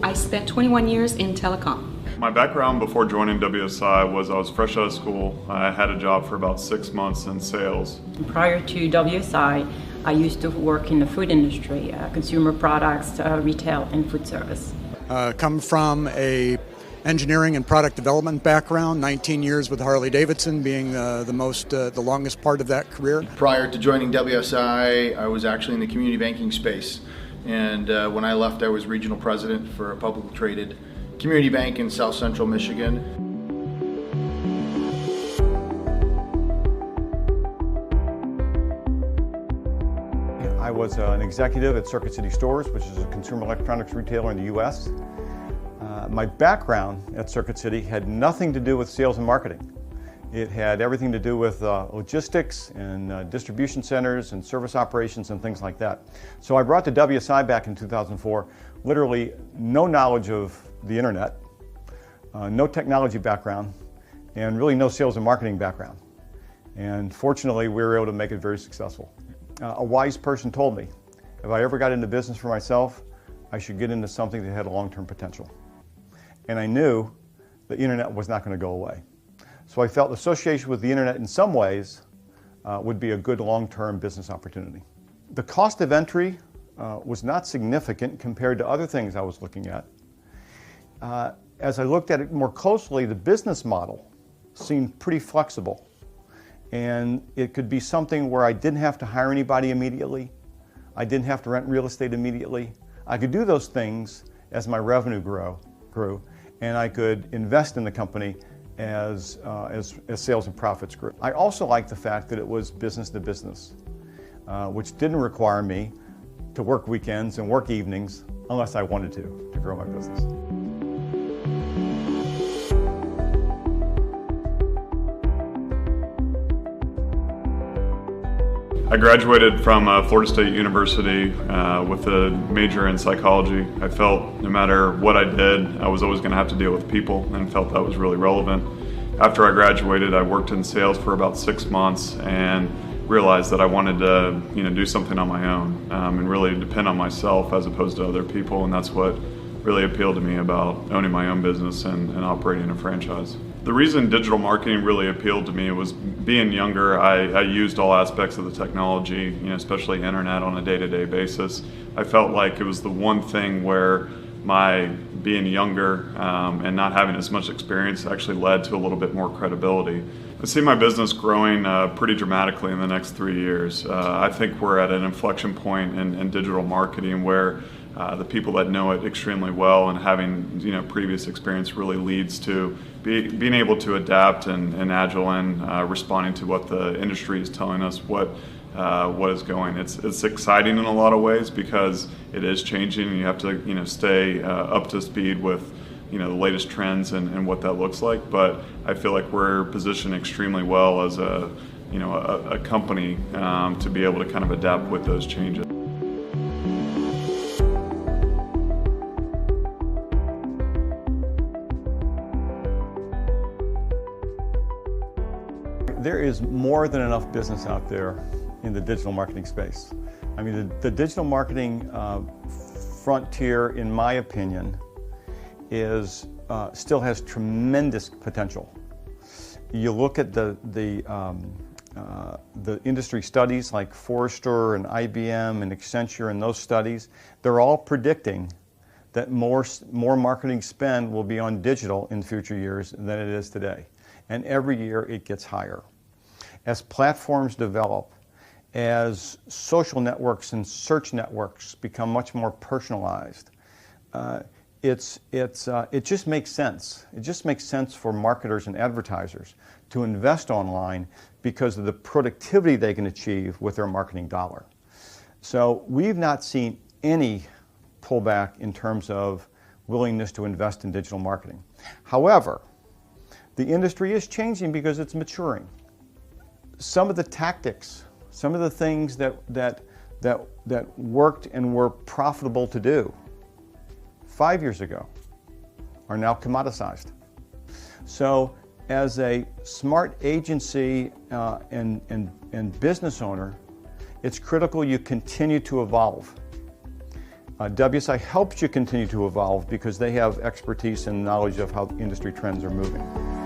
I spent 21 years in telecom. My background before joining WSI was I was fresh out of school. I had a job for about 6 months in sales. Prior to WSI, I used to work in the food industry, consumer products, retail, and food service. Come from a engineering and product development background, 19 years with Harley-Davidson being the longest part of that career. Prior to joining WSI, I was actually in the community banking space. And when I left, I was regional president for a publicly traded community bank in South Central Michigan. I was an executive at Circuit City Stores, which is a consumer electronics retailer in the U.S. My background at Circuit City had nothing to do with sales and marketing. It had everything to do with logistics and distribution centers and service operations and things like that. So I brought to WSI back in 2004 literally no knowledge of the internet, no technology background, and really no sales and marketing background. And fortunately, we were able to make it very successful. A wise person told me, if I ever got into business for myself, I should get into something that had a long-term potential. And I knew the internet was not going to go away. So I felt association with the internet in some ways would be a good long-term business opportunity. The cost of entry was not significant compared to other things I was looking at. As I looked at it more closely, the business model seemed pretty flexible. And it could be something where I didn't have to hire anybody immediately. I didn't have to rent real estate immediately. I could do those things as my revenue grew, and I could invest in the company as sales and profits grew. I also liked the fact that it was business to business, which didn't require me to work weekends and work evenings unless I wanted to grow my business. I graduated from Florida State University with a major in psychology. I felt no matter what I did, I was always going to have to deal with people, and felt that was really relevant. After I graduated, I worked in sales for about 6 months and realized that I wanted to do something on my own and really depend on myself as opposed to other people, and that's what really appealed to me about owning my own business and operating a franchise. The reason digital marketing really appealed to me was being younger. I used all aspects of the technology, especially internet, on a day-to-day basis. I felt like it was the one thing where my being younger and not having as much experience actually led to a little bit more credibility. I see my business growing pretty dramatically in the next 3 years. I think we're at an inflection point in digital marketing where the people that know it extremely well and having previous experience really leads to being able to adapt and agile and responding to what the industry is telling us what is going. It's exciting in a lot of ways because it is changing, and you have to stay up to speed with the latest trends and what that looks like. But I feel like we're positioned extremely well as a company to be able to kind of adapt with those changes. There is more than enough business out there in the digital marketing space. I mean, the digital marketing frontier, in my opinion, still has tremendous potential. You look at the industry studies like Forrester and IBM and Accenture, and those studies, they're all predicting that more marketing spend will be on digital in future years than it is today. And every year it gets higher. As platforms develop, as social networks and search networks become much more personalized, it just makes sense. It just makes sense for marketers and advertisers to invest online because of the productivity they can achieve with their marketing dollar. So we've not seen any pullback in terms of willingness to invest in digital marketing. However, the industry is changing because it's maturing. Some of the tactics, some of the things that worked and were profitable to do 5 years ago are now commoditized. So as a smart agency and business owner, it's critical you continue to evolve. WSI helps you continue to evolve because they have expertise and knowledge of how industry trends are moving.